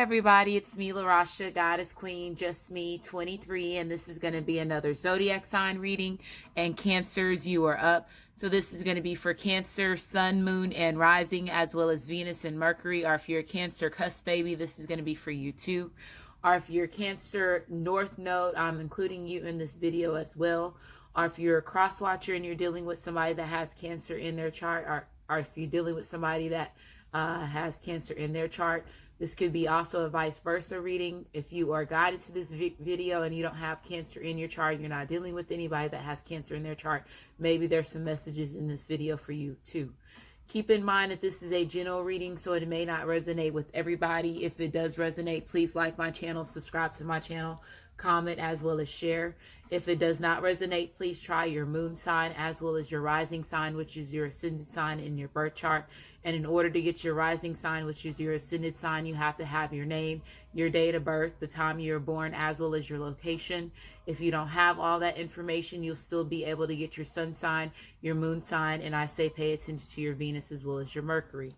everybody, it's me, LaRasha, Goddess Queen, just me, 23, and this is going to be another zodiac sign reading. And Cancers, you are up. So this is going to be for Cancer, Sun, Moon, and Rising, as well as Venus and Mercury. Or if you're a Cancer cusp baby, this is going to be for you too. Or if you're Cancer North Node, I'm including you in this video as well. Or if you're a cross watcher and you're dealing with somebody that has Cancer in their chart, or if you're dealing with somebody that has Cancer in their chart. This could be also a vice versa reading. If you are guided to this video and you don't have Cancer in your chart, you're not dealing with anybody that has Cancer in their chart, maybe there's some messages in this video for you too. Keep in mind that this is a general reading, so it may not resonate with everybody. If it does resonate, please like my channel, subscribe to my channel, comment, as well as share. If it does not resonate, please try your moon sign as well as your rising sign, which is your ascendant sign in your birth chart. And in order to get your rising sign, which is your ascendant sign, you have to have your name, your date of birth, the time you were born, as well as your location. If you don't have all that information, you'll still be able to get your sun sign, your moon sign, and I say pay attention to your Venus as well as your Mercury.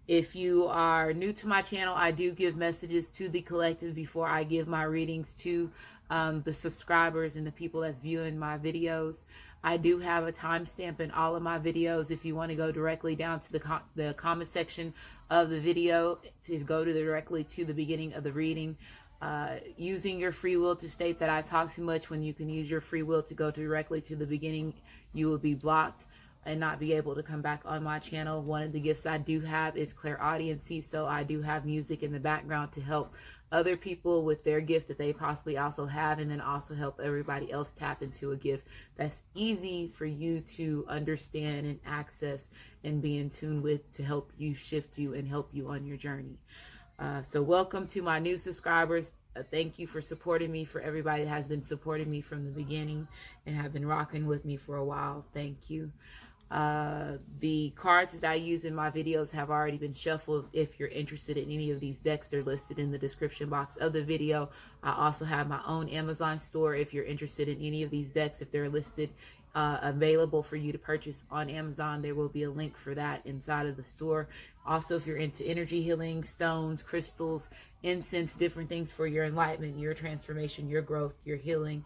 If you are new to my channel, I do give messages to the collective before I give my readings to the subscribers and the people that's viewing my videos. I do have a timestamp in all of my videos if you want to go directly down to the comment section of the video to go directly to the beginning of the reading. Using your free will to state that I talk too much when you can use your free will to go directly to the beginning, you will be blocked and not be able to come back on my channel. One of the gifts I do have is clairaudiency, so I do have music in the background to help other people with their gift that they possibly also have, and then also help everybody else tap into a gift that's easy for you to understand and access and be in tune with, to help you shift you and help you on your journey. So welcome to my new subscribers. Thank you for supporting me. For everybody that has been supporting me from the beginning and have been rocking with me for a while, thank you. The cards that I use in my videos have already been shuffled. If you're interested in any of these decks, they're listed in the description box of the video. I also have my own Amazon store. If you're interested in any of these decks, if they're listed available for you to purchase on Amazon, there will be a link for that inside of the store. Also, if you're into energy healing, stones, crystals, incense, different things for your enlightenment, your transformation, your growth, your healing,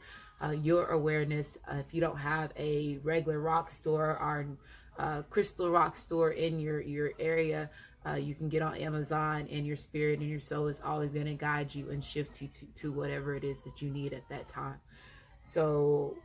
your awareness. If you don't have a regular rock store or crystal rock store in your area, you can get on Amazon, and your spirit and your soul is always going to guide you and shift you to whatever it is that you need at that time. So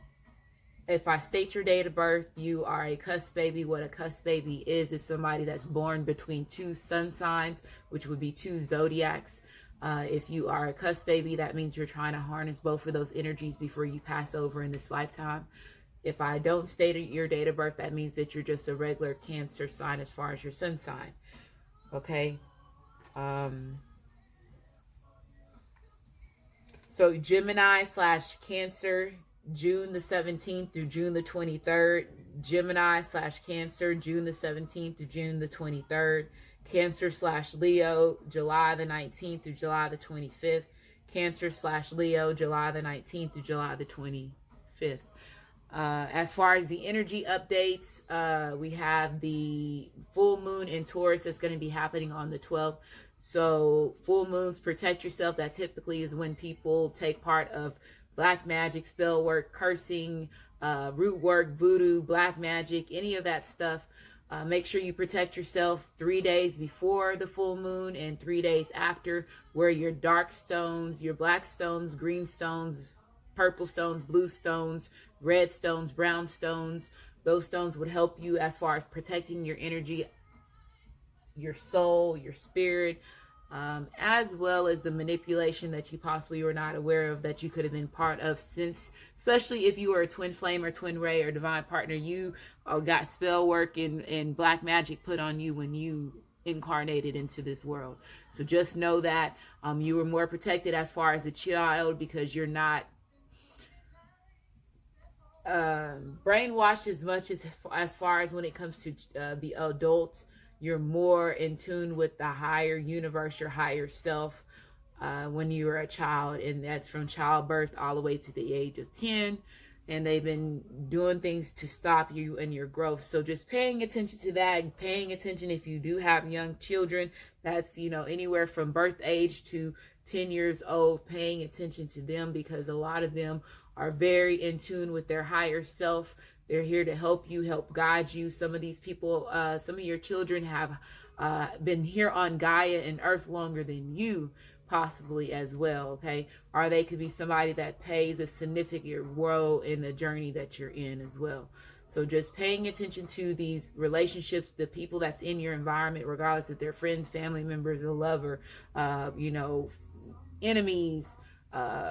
if I state your date of birth, you are a cusp baby. What a cusp baby is somebody that's born between two sun signs, which would be two zodiacs. If you are a cusp baby, that means you're trying to harness both of those energies before you pass over in this lifetime. If I don't state your date of birth, that means that you're just a regular Cancer sign as far as your sun sign. Okay. So Gemini / Cancer, June the 17th through June the 23rd. Gemini / Cancer, June the 17th through June the 23rd. Cancer / Leo, July the 19th through July the 25th. Cancer / Leo, July the 19th through July the 25th. As far as the energy updates, we have the full moon in Taurus that's going to be happening on the 12th. So full moons, protect yourself. That typically is when people take part of black magic, spell work, cursing, root work, voodoo, black magic, any of that stuff. Make sure you protect yourself 3 days before the full moon and 3 days after. Wear your dark stones, your black stones, green stones, purple stones, blue stones, red stones, brown stones. Those stones would help you as far as protecting your energy, your soul, your spirit, as well as the manipulation that you possibly were not aware of that you could have been part of, since especially if you were a twin flame or twin ray or divine partner, you got spell work and black magic put on you when you incarnated into this world. So just know that you were more protected as far as a child, because you're not brainwashed as much as far as when it comes to the adults. You're more in tune with the higher universe, your higher self, when you were a child, and that's from childbirth all the way to the age of 10. and they've been doing things to stop you in your growth. So just paying attention to that, and paying attention if you do have young children, that's, anywhere from birth age to 10 years old, paying attention to them, because a lot of them are very in tune with their higher self. They're here to help you, help guide you. Some of these people, some of your children have been here on Gaia and Earth longer than you, possibly as well, okay? Or they could be somebody that plays a significant role in the journey that you're in as well. So just paying attention to these relationships, the people that's in your environment, regardless if they're friends, family members, a lover, enemies,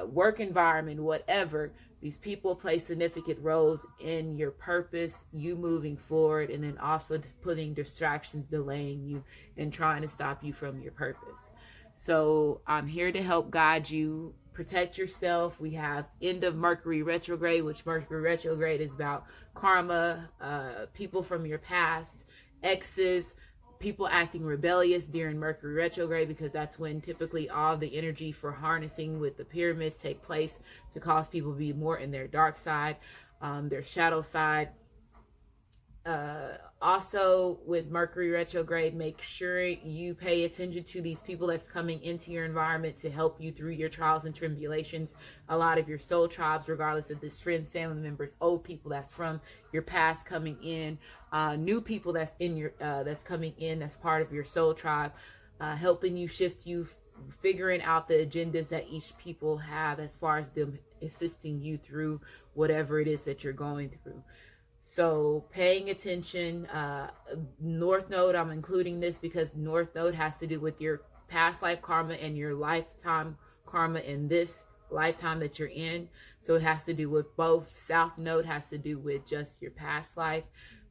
work environment, whatever. These people play significant roles in your purpose, you moving forward, and then also putting distractions, delaying you, and trying to stop you from your purpose. So I'm here to help guide you, protect yourself. We have end of Mercury retrograde, which Mercury retrograde is about karma, people from your past, exes, people acting rebellious during Mercury retrograde, because that's when typically all the energy for harnessing with the pyramids take place, to cause people to be more in their dark side, their shadow side. Also with Mercury retrograde, make sure you pay attention to these people that's coming into your environment to help you through your trials and tribulations. A lot of your soul tribes, regardless of this, friends, family members, old people that's from your past coming in, new people that's in your that's coming in that's part of your soul tribe, helping you, shift you, figuring out the agendas that each people have as far as them assisting you through whatever it is that you're going through. So paying attention, North Node, I'm including this because North Node has to do with your past life karma and your lifetime karma in this lifetime that you're in. So it has to do with both. South Node has to do with just your past life,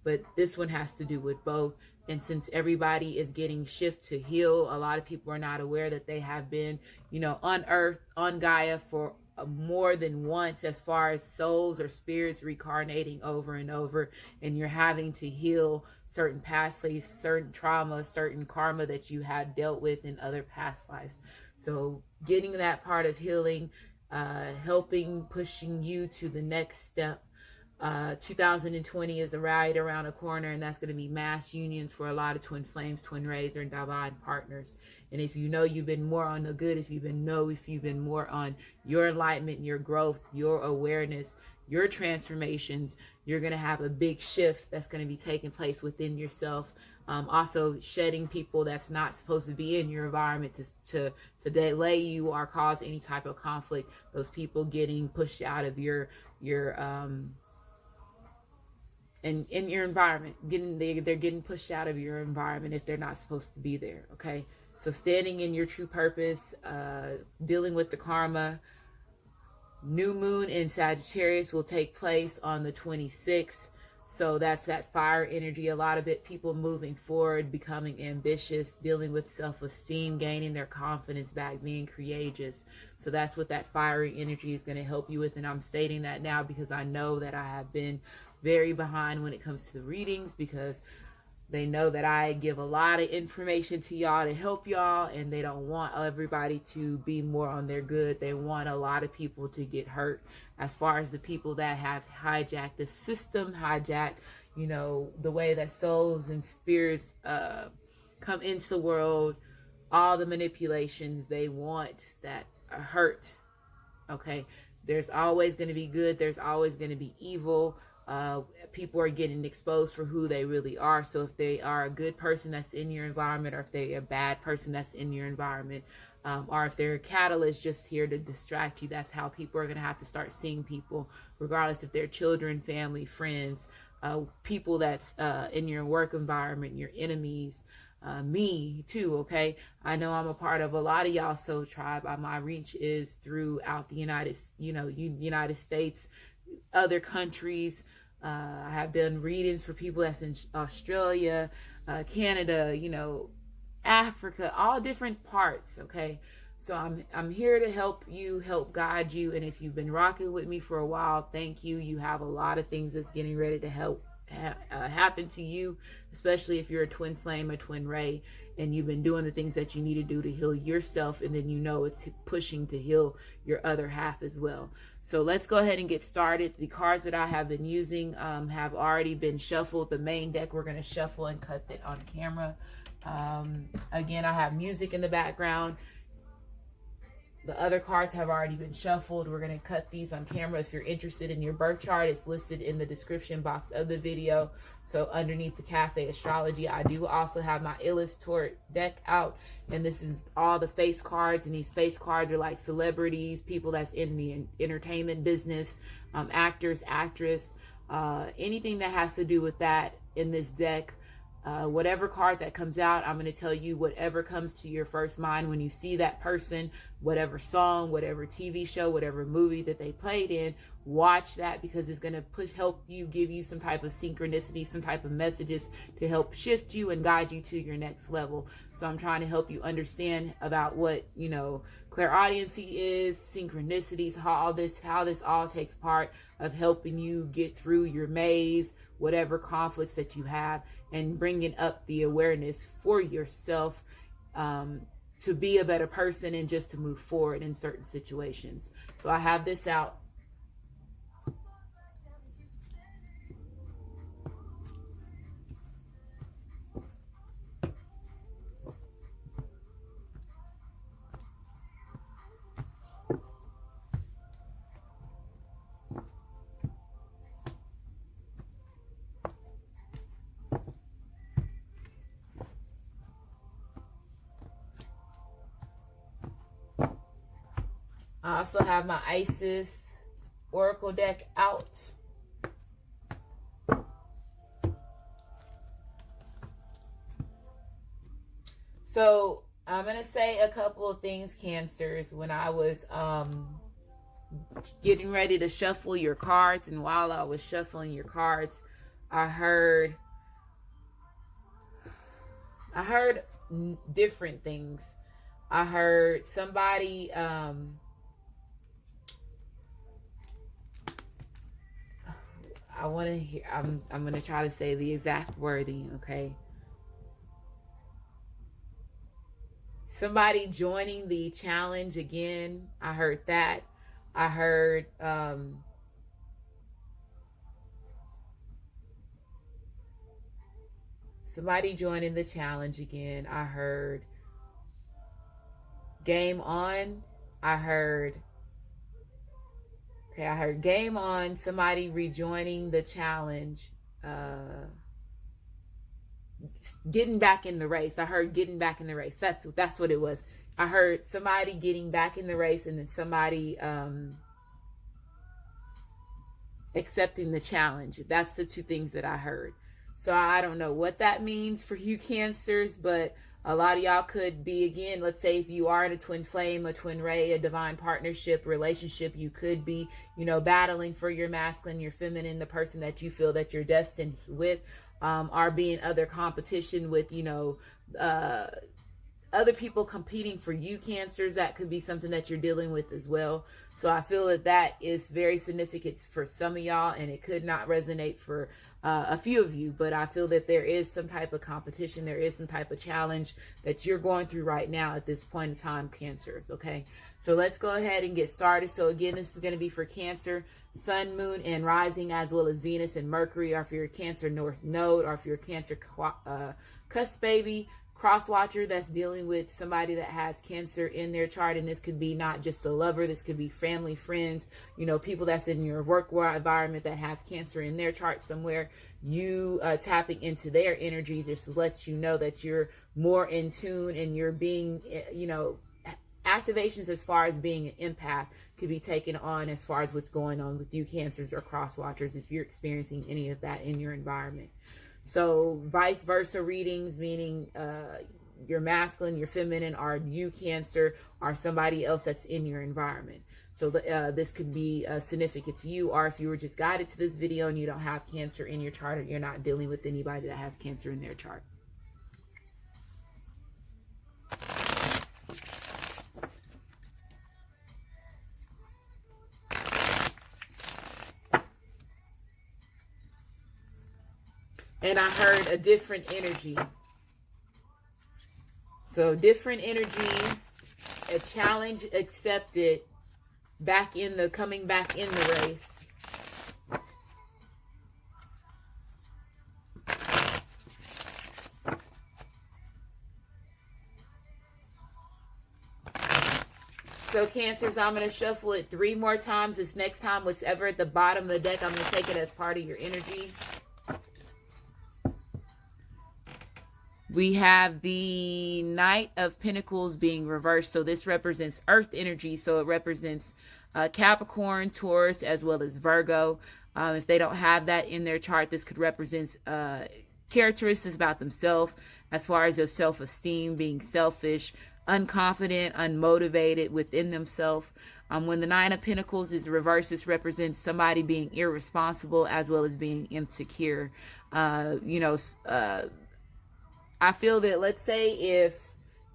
but this one has to do with both. And since everybody is getting shift to heal, a lot of people are not aware that they have been, on Earth, on Gaia for more than once, as far as souls or spirits reincarnating over and over, and you're having to heal certain past lives, certain trauma, certain karma that you had dealt with in other past lives. So getting that part of healing, helping, pushing you to the next step. 2020 is right around the corner, and that's going to be mass unions for a lot of twin flames, twin rays, or divine partners. And if you've been more on the good, if you've been more on your enlightenment, your growth, your awareness, your transformations, you're going to have a big shift that's going to be taking place within yourself. Also shedding people that's not supposed to be in your environment to delay you or cause any type of conflict. Those people getting pushed out of your and in your environment, they're getting pushed out of your environment if they're not supposed to be there. Okay, so standing in your true purpose, dealing with the karma. New moon in Sagittarius will take place on the 26th. So that's that fire energy. A lot of it, people moving forward, becoming ambitious, dealing with self-esteem, gaining their confidence back, being courageous. So that's what that fiery energy is going to help you with. And I'm stating that now because I know that I have been very behind when it comes to the readings, because they know that I give a lot of information to y'all to help y'all, and they don't want everybody to be more on their good. They want a lot of people to get hurt, as far as the people that have hijacked the system, hijacked, the way that souls and spirits come into the world, all the manipulations. They want that hurt. Okay, there's always going to be good, there's always going to be evil. People are getting exposed for who they really are. So if they are a good person that's in your environment, or if they're a bad person that's in your environment, or if they're a catalyst just here to distract you, that's how people are going to have to start seeing people, regardless if they're children, family, friends, people that's in your work environment, your enemies, me too. Okay, I know I'm a part of a lot of y'all soul tribe. My reach is throughout the United States, other countries. I have done readings for people that's in Australia, Canada, Africa, all different parts. Okay, so I'm here to help you, help guide you. And if you've been rocking with me for a while, thank you. You have a lot of things that's getting ready to help happen to you, especially if you're a twin flame, a twin ray, and you've been doing the things that you need to do to heal yourself, and then you know it's pushing to heal your other half as well. So let's go ahead and get started. The cards that I have been using have already been shuffled. The main deck we're going to shuffle and cut it on camera. Again, I have music in the background. The other cards have already been shuffled. We're going to cut these on camera. If you're interested in your birth chart, it's listed in the description box of the video. So underneath the Cafe Astrology, I do also have my Illustrator deck out. And this is all the face cards. And these face cards are like celebrities, people that's in the entertainment business, actors, actress, anything that has to do with that in this deck. Whatever card that comes out, I'm going to tell you whatever comes to your first mind when you see that person, whatever song, whatever TV show, whatever movie that they played in. Watch that, because it's going to help you, give you some type of synchronicity, some type of messages to help shift you and guide you to your next level. So I'm trying to help you understand about what, you know, clairaudiency is, synchronicities, how this all takes part of helping you get through your maze, whatever conflicts that you have, and bringing up the awareness for yourself to be a better person and just to move forward in certain situations. So I have this out. I also have my Isis Oracle deck out. So I'm going to say a couple of things, Cancers. When I was getting ready to shuffle your cards, and while I was shuffling your cards, I heard different things. I heard somebody I want to hear, I'm going to try to say the exact wording, okay? Somebody joining the challenge again. I heard that. I heard somebody joining the challenge again. I heard game on. I heard game on, somebody rejoining the challenge, getting back in the race. I heard getting back in the race. That's what it was. I heard somebody getting back in the race, and then somebody accepting the challenge. That's the two things that I heard. So I don't know what that means for you, Cancers, but a lot of y'all could be, again, let's say if you are in a twin flame, a twin ray, a divine partnership, relationship, you could be, you know, battling for your masculine, your feminine, the person that you feel that you're destined with, are being other competition with, you know, other people competing for you, Cancers. That could be something that you're dealing with as well. So I feel that that is very significant for some of y'all, and it could not resonate for a few of you, but I feel that there is some type of competition, there is some type of challenge that you're going through right now at this point in time, Cancers, okay? So let's go ahead and get started. So again, this is going to be for Cancer, Sun, Moon, and Rising, as well as Venus and Mercury, or if you're a Cancer North Node, or if you're a Cancer Cusp Baby, cross watcher that's dealing with somebody that has Cancer in their chart. And this could be not just a lover, this could be family, friends, you know, people that's in your work environment that have Cancer in their chart somewhere. You tapping into their energy just lets you know that you're more in tune, and you're being, you know, activations as far as being an empath could be taken on as far as what's going on with you, Cancers or cross watchers, if you're experiencing any of that in your environment. So vice versa readings, meaning your masculine, your feminine, are you, Cancer, or somebody else that's in your environment. So this could be significant to you, or if you were just guided to this video and you don't have Cancer in your chart, or you're not dealing with anybody that has Cancer in their chart. And I heard a different energy. So different energy, a challenge accepted, coming back in the race. So Cancers, I'm going to shuffle it 3 more times. This next time, whatever at the bottom of the deck, I'm going to take it as part of your energy. We have the Knight of Pentacles being reversed. So this represents Earth energy. So it represents Capricorn, Taurus, as well as Virgo. If they don't have that in their chart, this could represent characteristics about themselves as far as their self-esteem, being selfish, unconfident, unmotivated within themselves. When the Nine of Pentacles is reversed, this represents somebody being irresponsible as well as being insecure. I feel that, let's say if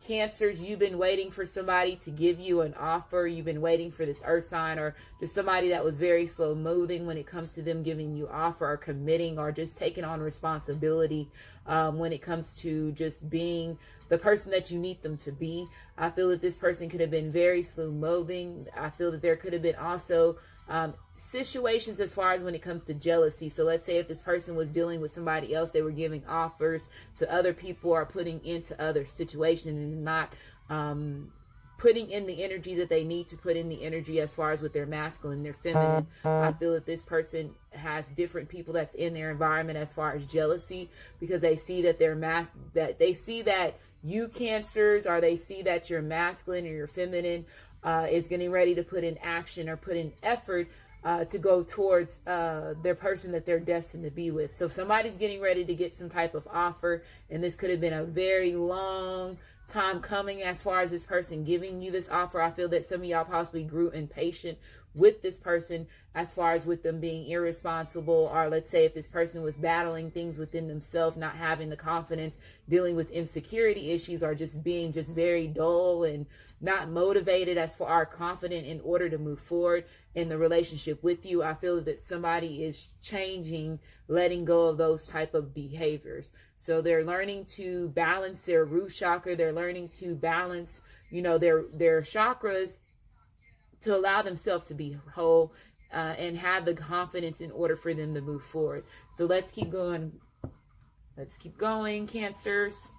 Cancers, you've been waiting for somebody to give you an offer, you've been waiting for this earth sign, or just somebody that was very slow moving when it comes to them giving you offer or committing or just taking on responsibility when it comes to just being the person that you need them to be. I feel that this person could have been very slow moving. I feel that there could have been also situations as far as when it comes to jealousy. So let's say if this person was dealing with somebody else, they were giving offers to other people or putting into other situations and not putting in the energy that they need to put in the energy as far as with their masculine, their feminine. I feel that this person has different people that's in their environment as far as jealousy, because they see that they see that you Cancers, or they see that you're masculine or you're feminine is getting ready to put in action or put in effort to go towards their person that they're destined to be with. So if somebody's getting ready to get some type of offer, and this could have been a very long time coming as far as this person giving you this offer, I feel that some of y'all possibly grew impatient with this person as far as with them being irresponsible, or let's say if this person was battling things within themselves, not having the confidence, dealing with insecurity issues, or just being just very dull and not motivated as far as confident in order to move forward in the relationship with you. I feel that somebody is changing, letting go of those type of behaviors. So they're learning to balance their root chakra. They're learning to balance, their chakras to allow themselves to be whole and have the confidence in order for them to move forward. So let's keep going. Let's keep going, Cancers.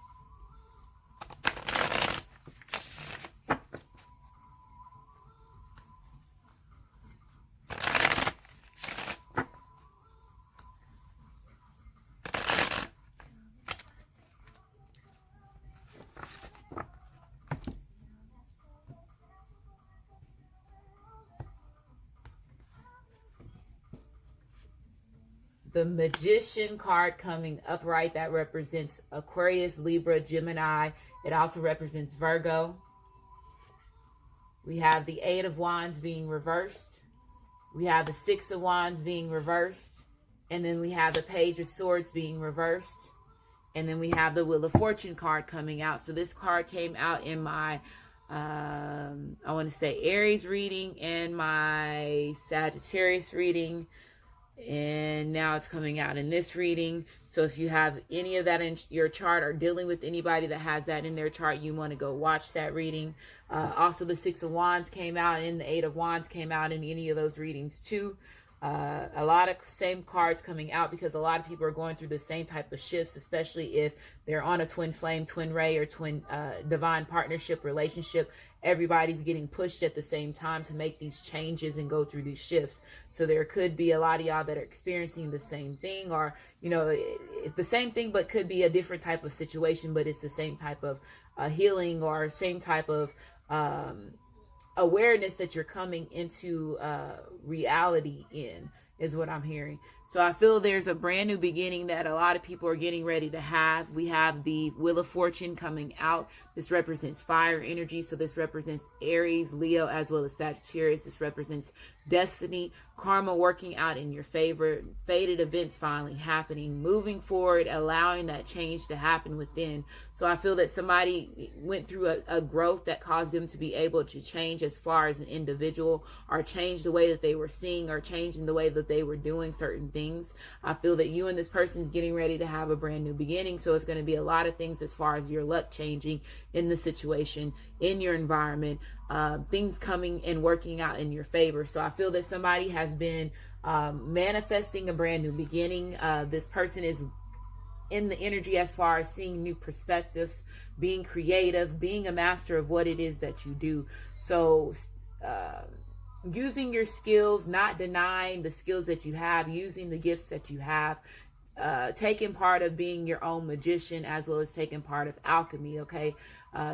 The Magician card coming upright, that represents Aquarius, Libra, Gemini. It also represents Virgo. We have the Eight of Wands being reversed. We have the Six of Wands being reversed. And then we have the Page of Swords being reversed. And then we have the Wheel of Fortune card coming out. So this card came out in my, I want to say Aries reading and my Sagittarius reading. And now it's coming out in this reading. So if you have any of that in your chart or dealing with anybody that has that in their chart, you want to go watch that reading. Also, the Six of Wands came out and the Eight of Wands came out in any of those readings too. A lot of same cards coming out because a lot of people are going through the same type of shifts, especially if they're on a twin flame, twin ray, or twin divine partnership relationship. Everybody's getting pushed at the same time to make these changes and go through these shifts. So there could be a lot of y'all that are experiencing the same thing, or it's the same thing but could be a different type of situation, but it's the same type of healing or same type of awareness that you're coming into reality in, is what I'm hearing. So I feel there's a brand new beginning that a lot of people are getting ready to have. We have the Wheel of Fortune coming out. This represents fire energy. So this represents Aries, Leo, as well as Sagittarius. This represents destiny, karma working out in your favor, fated events finally happening, moving forward, allowing that change to happen within. So I feel that somebody went through a growth that caused them to be able to change as far as an individual, or change the way that they were seeing, or changing the way that they were doing certain things. I feel that you and this person is getting ready to have a brand new beginning. So it's going to be a lot of things as far as your luck changing in the situation, in your environment, things coming and working out in your favor. So I feel that somebody has been manifesting a brand new beginning. This person is in the energy as far as seeing new perspectives, being creative, being a master of what it is that you do. So using your skills, not denying the skills that you have, using the gifts that you have, taking part of being your own magician, as well as taking part of alchemy, okay?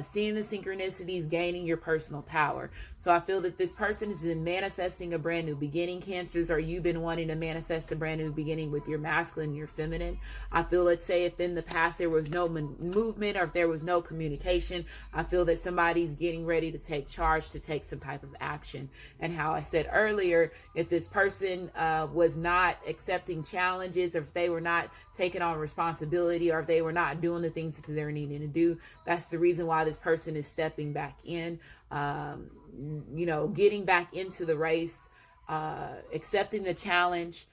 Seeing the synchronicities, gaining your personal power. So I feel that this person has been manifesting a brand new beginning, Cancers, or you've been wanting to manifest a brand new beginning with your masculine, your feminine. I feel, let's say if in the past there was no movement or if there was no communication, I feel that somebody's getting ready to take charge, to take some type of action. And how I said earlier, if this person was not accepting challenges, or if they were not taking on responsibility, or if they were not doing the things that they're needing to do, that's the reason why this person is stepping back in, getting back into the race, accepting the challenge.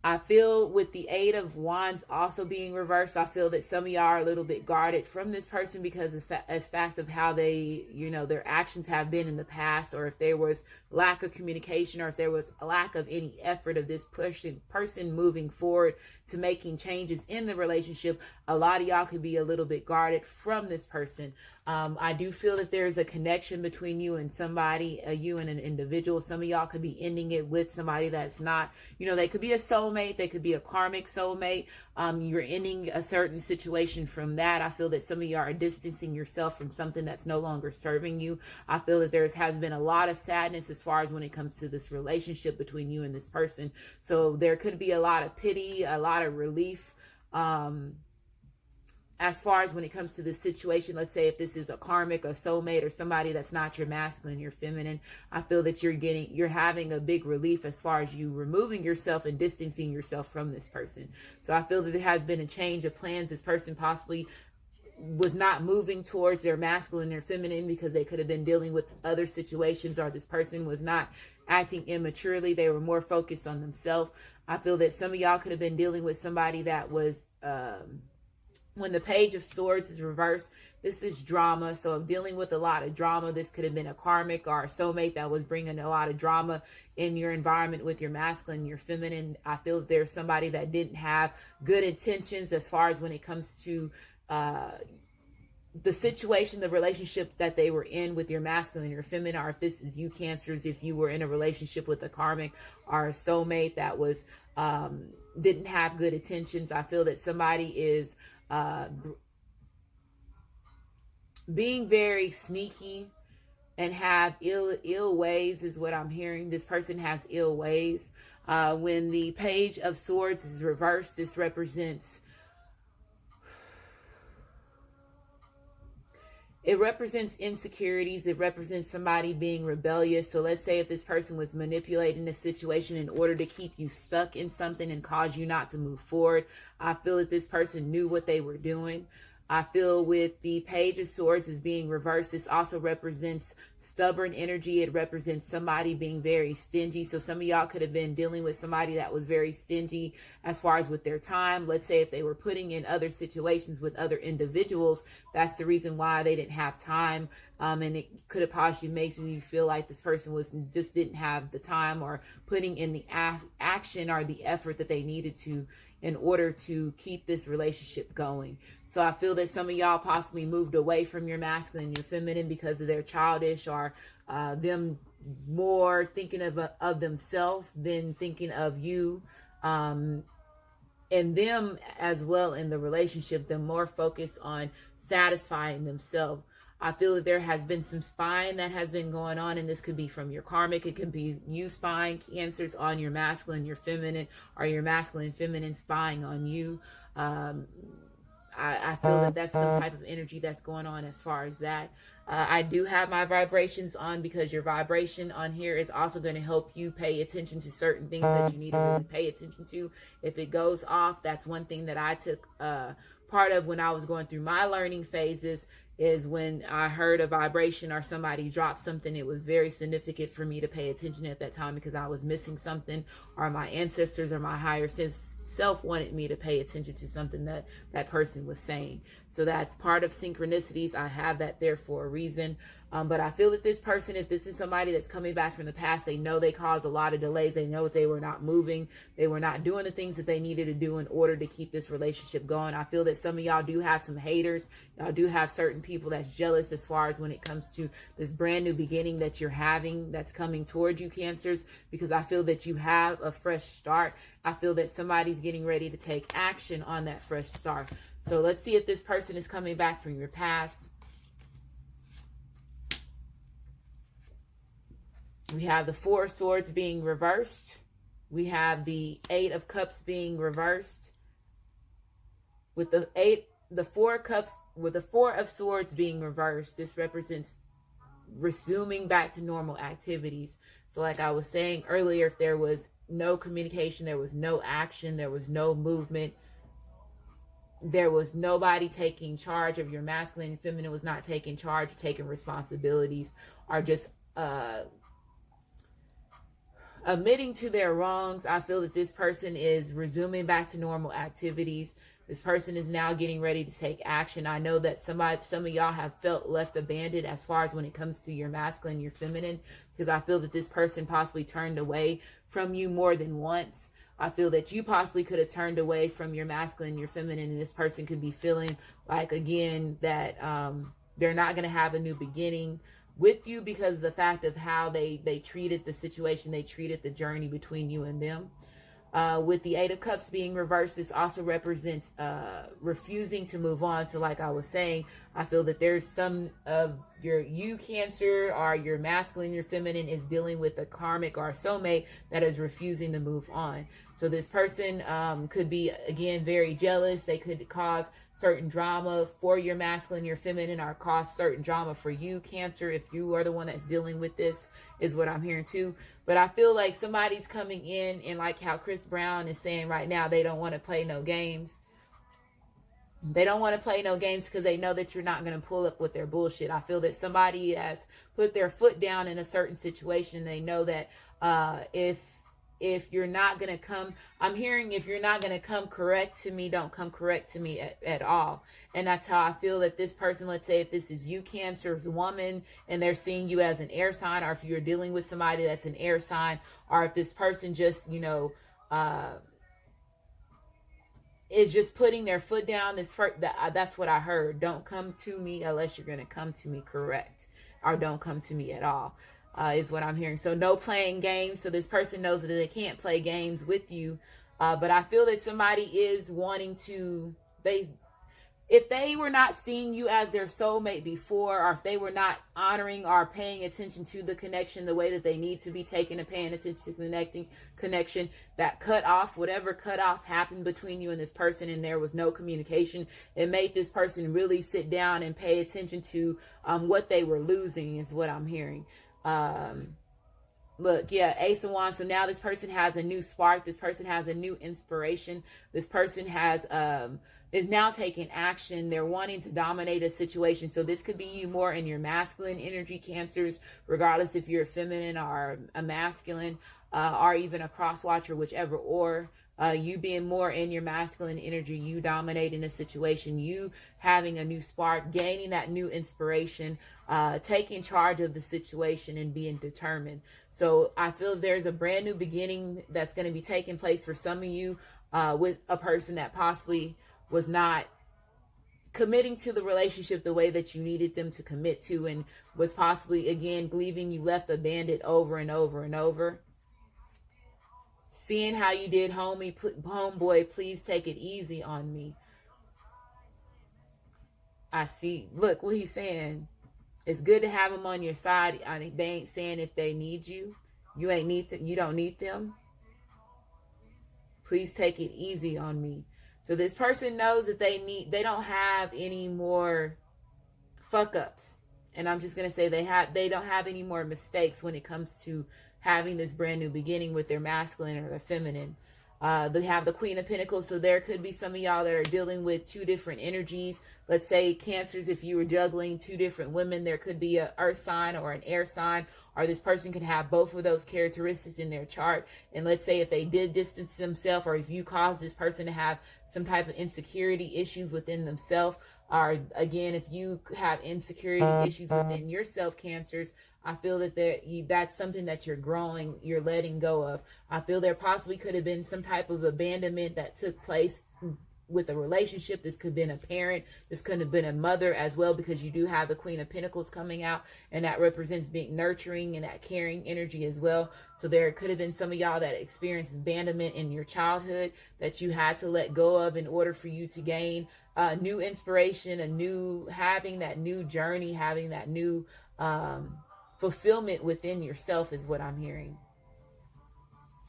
I feel with the Eight of Wands also being reversed, I feel that some of y'all are a little bit guarded from this person because of fact of how they, their actions have been in the past, or if there was lack of communication, or if there was a lack of any effort of this person moving forward to making changes in the relationship. A lot of y'all could be a little bit guarded from this person. I do feel that there's a connection between you and somebody, you and an individual. Some of y'all could be ending it with somebody that's not, they could be a soulmate. They could be a karmic soulmate. You're ending a certain situation from that. I feel that some of y'all are distancing yourself from something that's no longer serving you. I feel that has been a lot of sadness as far as when it comes to this relationship between you and this person. So there could be a lot of pity, a lot of relief. As far as when it comes to this situation, let's say if this is a karmic, a soulmate, or somebody that's not your masculine, your feminine, I feel that you're having a big relief as far as you removing yourself and distancing yourself from this person. So I feel that there has been a change of plans. This person possibly was not moving towards their masculine or feminine because they could have been dealing with other situations, or this person was not acting immaturely. They were more focused on themselves. I feel that some of y'all could have been dealing with somebody that was, when the Page of Swords is reversed, this is drama. So I'm dealing with a lot of drama. This could have been a karmic or a soulmate that was bringing a lot of drama in your environment with your masculine, your feminine. I feel that there's somebody that didn't have good intentions as far as when it comes to the situation, the relationship that they were in with your masculine, your feminine, or if this is you, Cancers, if you were in a relationship with a karmic or a soulmate that was didn't have good intentions. I feel that somebody is being very sneaky and have ill ways is what I'm hearing. This person has ill ways. When the Page of Swords is reversed, this represents insecurities. It represents somebody being rebellious. So let's say if this person was manipulating the situation in order to keep you stuck in something and cause you not to move forward. I feel that this person knew what they were doing. I feel with the Page of Swords as being reversed, this also represents stubborn energy. It represents somebody being very stingy. So some of y'all could have been dealing with somebody that was very stingy as far as with their time. Let's say if they were putting in other situations with other individuals, that's the reason why they didn't have time. And it could have possibly made you feel like this person just didn't have the time or putting in the action or the effort that they needed to in order to keep this relationship going. So I feel that some of y'all possibly moved away from your masculine and your feminine because of their childish or them more thinking of themselves than thinking of you. And them as well in the relationship, them more focused on satisfying themselves. I feel that there has been some spying that has been going on, and this could be from your karmic. It could be you spying, Cancers, on your masculine, your feminine, or your masculine, feminine spying on you. I feel that that's some type of energy that's going on as far as that. I do have my vibrations on because your vibration on here is also going to help you pay attention to certain things that you need to really pay attention to. If it goes off, that's one thing that I took part of when I was going through my learning phases is when I heard a vibration or somebody dropped something. It was very significant for me to pay attention at that time because I was missing something, or my ancestors or my higher self wanted me to pay attention to something that that person was saying. So that's part of synchronicities. I have that there for a reason. But I feel that this person, if this is somebody that's coming back from the past, they know they caused a lot of delays. They know that they were not moving. They were not doing the things that they needed to do in order to keep this relationship going. I feel that some of y'all do have some haters. Y'all do have certain people that's jealous as far as when it comes to this brand new beginning that you're having that's coming towards you, Cancers, because I feel that you have a fresh start. I feel that somebody's getting ready to take action on that fresh start. So let's see if this person is coming back from your past. We have the Four of Swords being reversed. We have the Eight of Cups being reversed. With the Four of Swords being reversed, this represents resuming back to normal activities. So like I was saying earlier, if there was no communication, there was no action, there was no movement, there was nobody taking charge of your masculine and feminine, was not taking charge, taking responsibilities, or just admitting to their wrongs. I feel that this person is resuming back to normal activities. This person is now getting ready to take action. I know that some of y'all have felt left abandoned as far as when it comes to your masculine, your feminine, because I feel that this person possibly turned away from you more than once. I feel that you possibly could have turned away from your masculine, your feminine, and this person could be feeling like, again, that they're not going to have a new beginning with you because of the fact of how they treated the situation, they treated the journey between you and them. With the Eight of Cups being reversed, this also represents refusing to move on. So like I was saying, I feel that there's some of you Cancer, or your masculine, your feminine, is dealing with a karmic or a soulmate that is refusing to move on. So this person could be, again, very jealous. They could cause certain drama for your masculine, your feminine, or cause certain drama for you, Cancer, if you are the one that's dealing with this, is what I'm hearing too. But I feel like somebody's coming in, and like how Chris Brown is saying right now, they don't want to play no games. They don't want to play no games because they know that you're not going to pull up with their bullshit. I feel that somebody has put their foot down in a certain situation. They know that if you're not going to come, I'm hearing, if you're not going to come correct to me, don't come correct to me at all. And that's how I feel that this person, let's say if this is you, Cancer's woman, and they're seeing you as an air sign, or if you're dealing with somebody that's an air sign, or if this person just, is just putting their foot down. That's what I heard. Don't come to me unless you're going to come to me correct, or don't come to me at all. Is what I'm hearing. So no playing games. So this person knows that they can't play games with you. But I feel that somebody is wanting to, if they were not seeing you as their soulmate before, or if they were not honoring or paying attention to the connection the way that they need to be taking and paying attention to connection, that cut off, whatever cut off happened between you and this person, and there was no communication, it made this person really sit down and pay attention to what they were losing, is what I'm hearing. Look, yeah, Ace of Wands. So now this person has a new spark. This person has a new inspiration. This person has is now taking action. They're wanting to dominate a situation. So this could be you more in your masculine energy, Cancers, regardless if you're a feminine or a masculine, or even a cross watcher, whichever, or you being more in your masculine energy, you dominating a situation, you having a new spark, gaining that new inspiration, taking charge of the situation and being determined. So I feel there's a brand new beginning that's going to be taking place for some of you with a person that possibly was not committing to the relationship the way that you needed them to commit to, and was possibly, again, leaving you left abandoned over and over and over. Seeing how you did, homeboy, please take it easy on me. I see. Look what he's saying. It's good to have them on your side. I mean, they ain't saying if they need you. You ain't need them. You don't need them. Please take it easy on me. So this person knows that they don't have any more fuck ups. And I'm just gonna say they don't have any more mistakes when it comes to having this brand new beginning with their masculine or their feminine. They have the Queen of Pentacles, so there could be some of y'all that are dealing with two different energies. Let's say Cancers, if you were juggling two different women, there could be an earth sign or an air sign, or this person could have both of those characteristics in their chart. And let's say if they did distance themselves, or if you caused this person to have some type of insecurity issues within themselves, or again, if you have insecurity issues within yourself, Cancers, I feel that that's something that you're growing, you're letting go of. I feel there possibly could have been some type of abandonment that took place with a relationship. This could have been a parent. This could have been a mother as well, because you do have the Queen of Pentacles coming out, and that represents being nurturing and that caring energy as well. So there could have been some of y'all that experienced abandonment in your childhood that you had to let go of in order for you to gain new inspiration, having that new journey, having that new fulfillment within yourself is what I'm hearing.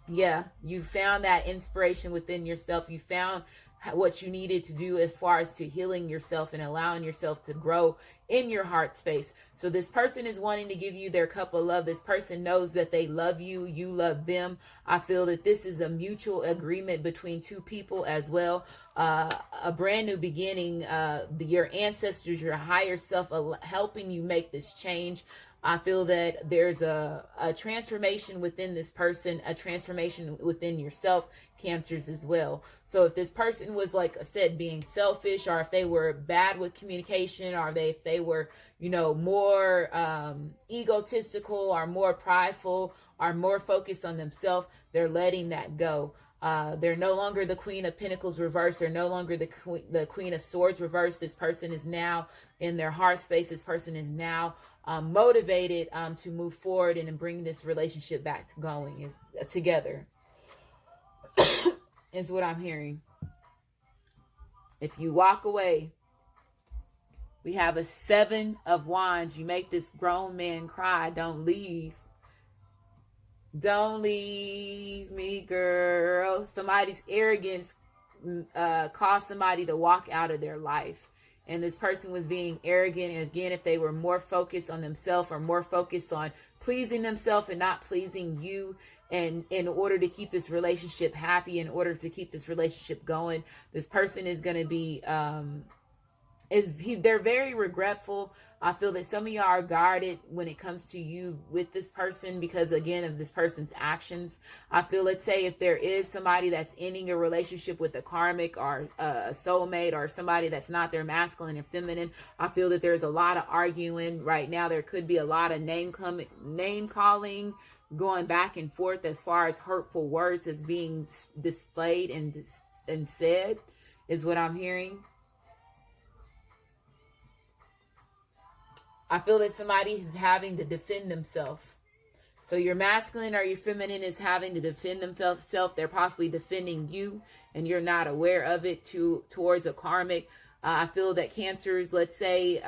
Yeah, you found that inspiration within yourself. You found what you needed to do as far as to healing yourself and allowing yourself to grow in your heart space. So this person is wanting to give you their cup of love. This person knows that they love you. You love them. I feel that this is a mutual agreement between two people as well. A brand new beginning. Your ancestors, your higher self, helping you make this change. I feel that there's a transformation within this person, a transformation within yourself, Cancers, as well. So if this person was, like I said, being selfish, or if they were bad with communication, or if they were, more egotistical, or more prideful, or more focused on themselves, they're letting that go. They're no longer the Queen of Pentacles reversed. They're no longer the Queen of Swords reversed. This person is now in their heart space. This person is now motivated to move forward and bring this relationship back to going together. Is what I'm hearing. If you walk away, we have a 7 of Wands. You make this grown man cry. Don't leave. Don't leave me, girl. Somebody's arrogance caused somebody to walk out of their life. And this person was being arrogant. And again, if they were more focused on themselves, or more focused on pleasing themselves and not pleasing you, and in order to keep this relationship happy, in order to keep this relationship going, this person is going to be, they're very regretful. I feel that some of y'all are guarded when it comes to you with this person because, again, of this person's actions. I feel, let's say, if there is somebody that's ending a relationship with a karmic or a soulmate, or somebody that's not their masculine or feminine, I feel that there's a lot of arguing right now. There could be a lot of name calling, going back and forth as far as hurtful words as being displayed and said, is what I'm hearing. I feel that somebody is having to defend themselves. So your masculine or your feminine is having to defend themselves. They're possibly defending you, and you're not aware of it towards a karmic. I feel that Cancers, let's say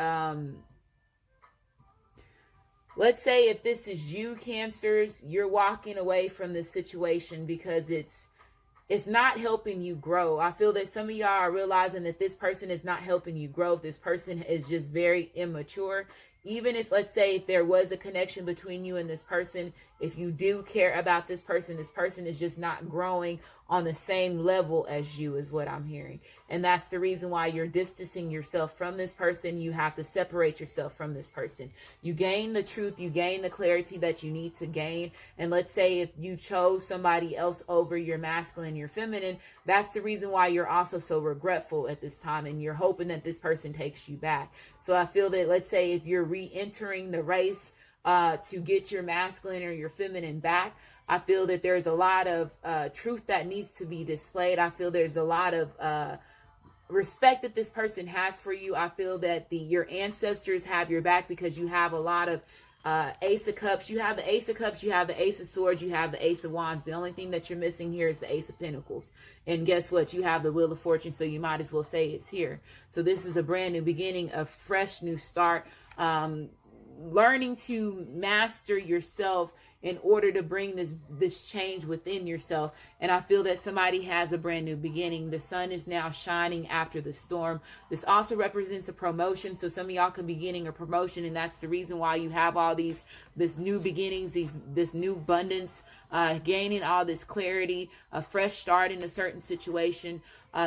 if this is you, Cancers, you're walking away from this situation because it's not helping you grow. I feel that some of y'all are realizing that this person is not helping you grow. This person is just very immature. Even if, let's say, if there was a connection between you and this person, if you do care about this person is just not growing on the same level as you, is what I'm hearing. And that's the reason why you're distancing yourself from this person. You have to separate yourself from this person. You gain the truth, you gain the clarity that you need to gain. And let's say if you chose somebody else over your masculine, your feminine, that's the reason why you're also so regretful at this time, and you're hoping that this person takes you back. So I feel that, let's say, if you're re-entering the race to get your masculine or your feminine back, I feel that there's a lot of truth that needs to be displayed. I feel there's a lot of respect that this person has for you. I feel that your ancestors have your back because you have a lot of Ace of Cups. You have the Ace of Cups, you have the Ace of Swords, you have the Ace of Wands. The only thing that you're missing here is the Ace of Pentacles. And guess what? You have the Wheel of Fortune, so you might as well say it's here. So this is a brand new beginning, a fresh new start. Learning to master yourself in order to bring this change within yourself. And I feel that somebody has a brand new beginning. The sun is now shining after the storm. This also represents a promotion. So some of y'all could be getting a promotion, and that's the reason why you have all this new beginnings, this new abundance, gaining all this clarity, a fresh start in a certain situation.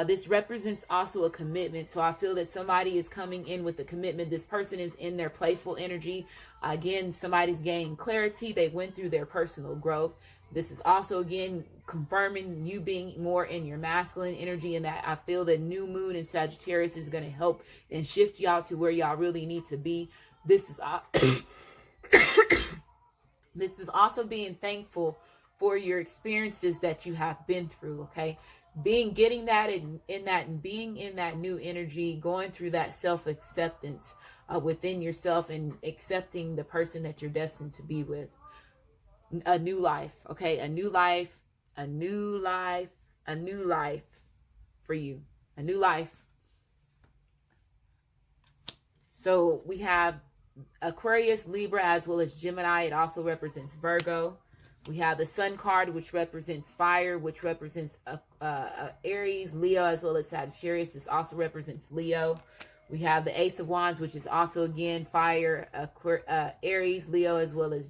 This represents also a commitment. So I feel that somebody is coming in with a commitment. This person is in their playful energy. Again, somebody's gaining clarity. They went through their personal growth. This is also, again, confirming you being more in your masculine energy, and that I feel that new moon in Sagittarius is going to help and shift y'all to where y'all really need to be. This is this is also being thankful for your experiences that you have been through, okay? Getting that in that and being in that new energy, going through that self-acceptance within yourself and accepting the person that you're destined to be with. A new life, okay? A new life, a new life, a new life for you. A new life. So we have Aquarius, Libra, as well as Gemini. It also represents Virgo. We have the Sun card, which represents fire, which represents Aries, Leo, as well as Sagittarius. This also represents Leo. We have the Ace of Wands, which is also, again, fire, Aries, Leo, as well as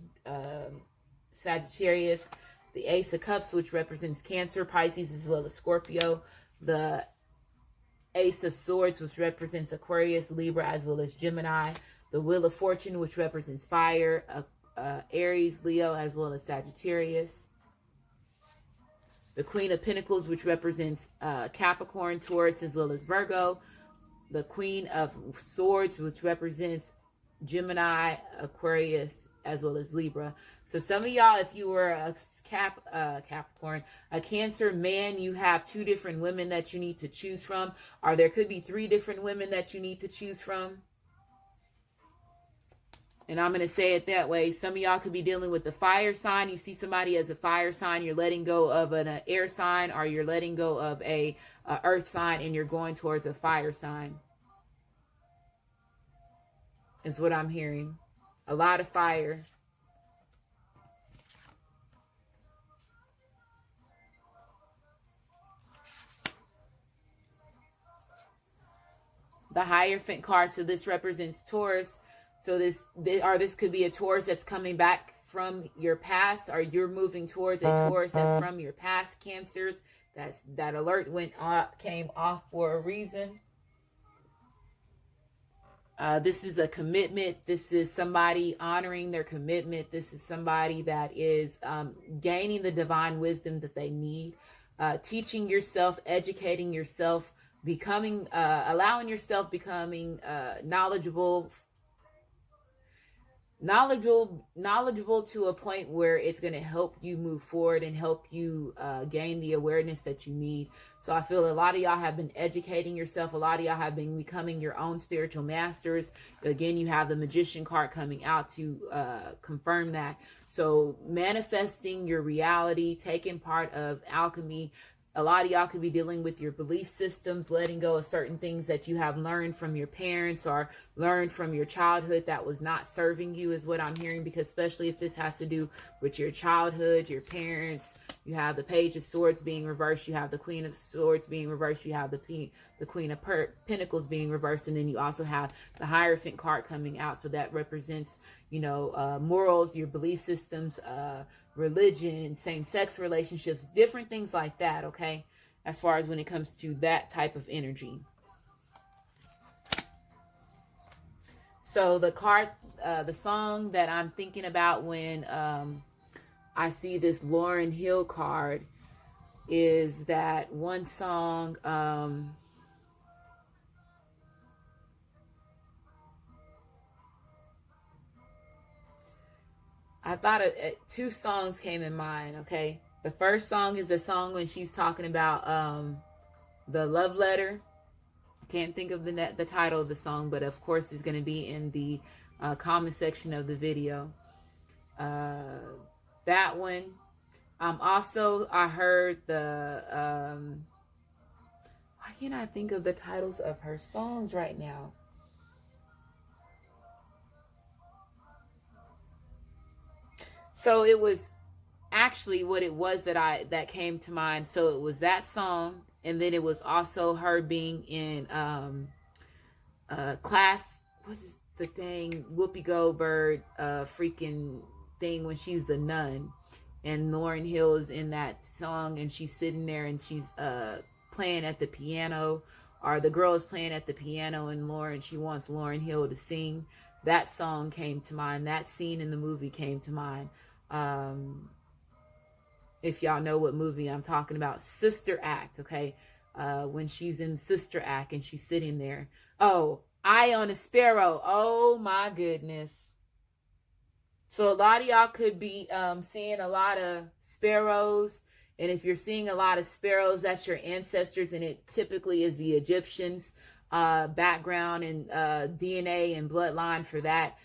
Sagittarius. The Ace of Cups, which represents Cancer, Pisces, as well as Scorpio. The Ace of Swords, which represents Aquarius, Libra, as well as Gemini. The Wheel of Fortune, which represents fire, Aries, Leo, as well as Sagittarius. The Queen of Pentacles, which represents Capricorn, Taurus, as well as Virgo. The Queen of Swords, which represents Gemini, Aquarius, as well as Libra. So some of y'all, if you were a Capricorn, a Cancer man, you have 2 different women that you need to choose from, or there could be 3 different women that you need to choose from. And I'm going to say it that way. Some of y'all could be dealing with the fire sign. You see somebody as a fire sign. You're letting go of an air sign, or you're letting go of a earth sign, and you're going towards a fire sign. Is what I'm hearing. A lot of fire. The Hierophant card. So this represents Taurus. So this could be a Taurus that's coming back from your past, or you're moving towards a Taurus that's from your past. Cancers, that alert came off for a reason. This is a commitment. This is somebody honoring their commitment. This is somebody that is gaining the divine wisdom that they need, teaching yourself, educating yourself, allowing yourself becoming knowledgeable to a point where it's going to help you move forward and help you gain the awareness that you need. So I feel a lot of y'all have been educating yourself. A lot of y'all have been becoming your own spiritual masters. Again, you have the Magician card coming out to confirm that. So manifesting your reality, taking part of alchemy. A lot of y'all could be dealing with your belief systems, letting go of certain things that you have learned from your parents or learned from your childhood that was not serving you, is what I'm hearing, because especially if this has to do with your childhood, your parents. You have the Page of Swords being reversed. You have the Queen of Swords being reversed. You have the Queen of Pentacles being reversed. And then you also have the Hierophant card coming out. So that represents, morals, your belief systems, religion, same-sex relationships, different things like that, okay? As far as when it comes to that type of energy. So the card, the song that I'm thinking about when I see this Lauryn Hill card is that one song, I thought 2 songs came in mind, okay? The first song is the song when she's talking about the love letter. I can't think of the title of the song, but of course it's going to be in the comment section of the video. That one. Also, I heard the... why can't I think of the titles of her songs right now? So it was actually what it was that came to mind. So it was that song, and then it was also her being in class. What is the thing? Whoopi Goldberg freaking thing when she's the nun, and Lauryn Hill is in that song, and she's sitting there and she's playing at the piano, or the girl is playing at the piano, and she wants Lauryn Hill to sing. That song came to mind. That scene in the movie came to mind. If y'all know what movie I'm talking about, Sister Act, okay? When she's in Sister Act and she's sitting there. Oh, Eye on a Sparrow. Oh my goodness. So a lot of y'all could be seeing a lot of sparrows. And if you're seeing a lot of sparrows, that's your ancestors. And it typically is the Egyptians background and DNA and bloodline for that.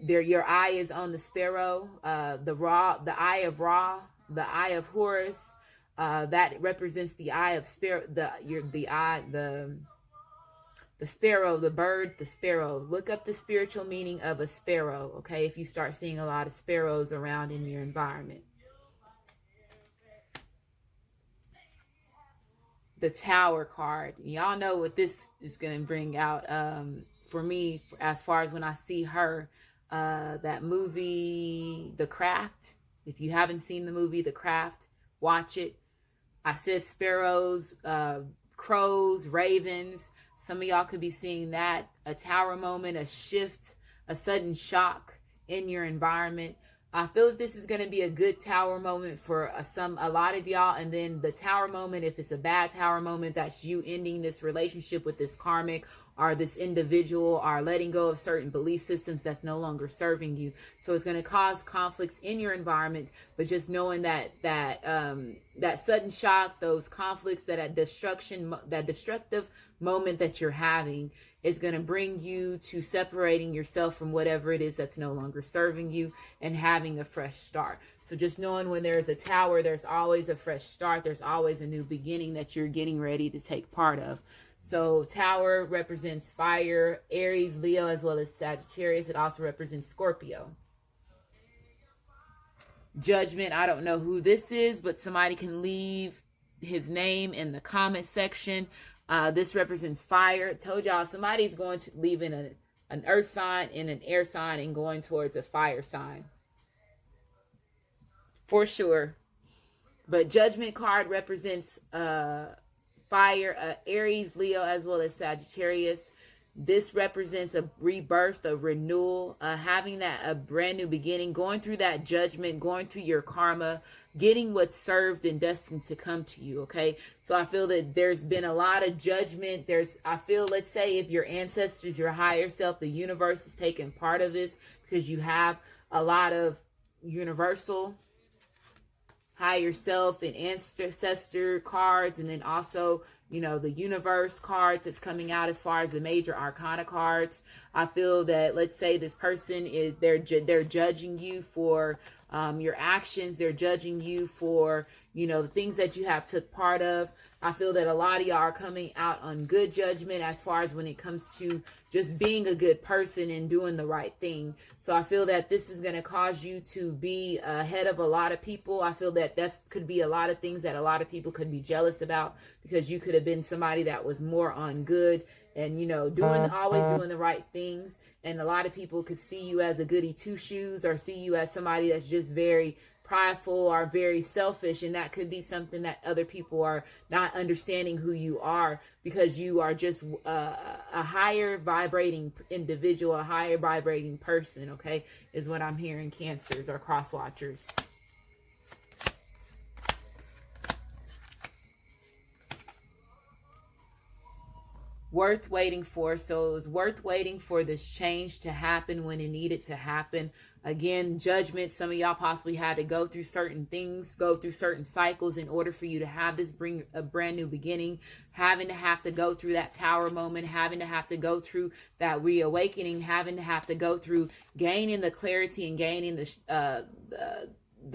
Your eye is on the sparrow, the eye of Ra, the eye of Horus. That represents the eye of spirit, the sparrow, the bird, the sparrow. Look up the spiritual meaning of a sparrow, okay? If you start seeing a lot of sparrows around in your environment. The Tower card. Y'all know what this is going to bring out for me as far as when I see her. That movie, The Craft. If you haven't seen the movie, The Craft, watch it. I said sparrows, crows, ravens. Some of y'all could be seeing that. A tower moment, a shift, a sudden shock in your environment. I feel that this is going to be a good tower moment for a lot of y'all. And then the tower moment, if it's a bad tower moment, that's you ending this relationship with this karmic or this individual, or letting go of certain belief systems that's no longer serving you. So it's going to cause conflicts in your environment, but just knowing that sudden shock, those conflicts, that destructive moment that you're having is going to bring you to separating yourself from whatever it is that's no longer serving you and having a fresh start. So just knowing when there's a tower, there's always a fresh start. There's always a new beginning that you're getting ready to take part of. So Tower represents fire, Aries, Leo, as well as Sagittarius. It also represents Scorpio. Judgment, I don't know who this is, but somebody can leave his name in the comment section. This represents fire. I told y'all somebody's going to leave in an earth sign, in an air sign, and going towards a fire sign. For sure. But Judgment card represents fire, Aries, Leo, as well as Sagittarius. This represents a rebirth, a renewal, having a brand new beginning, going through that judgment, going through your karma, getting what's served and destined to come to you, okay? So I feel that there's been a lot of judgment. Let's say if your ancestors, your higher self, the universe is taking part of this, because you have a lot of universal higher self and ancestor cards, and then also, the universe cards that's coming out as far as the major arcana cards. I feel that, let's say this person is, they're judging you for your actions. They're judging you for, the things that you have took part of. I feel that a lot of y'all are coming out on good judgment as far as when it comes to just being a good person and doing the right thing. So I feel that this is going to cause you to be ahead of a lot of people. I feel that could be a lot of things that a lot of people could be jealous about, because you could have been somebody that was more on good and, always doing the right things. And a lot of people could see you as a goody two shoes, or see you as somebody that's just very prideful or very selfish, and that could be something that other people are not understanding who you are, because you are just a higher vibrating individual, a higher vibrating person, okay, is what I'm hearing, Cancers or cross watchers. Worth waiting for. So it was worth waiting for this change to happen when it needed to happen. Again, judgment. Some of y'all possibly had to go through certain things, go through certain cycles in order for you to have this bring a brand new beginning, having to have to go through that tower moment, having to have to go through that reawakening, having to have to go through gaining the clarity and gaining the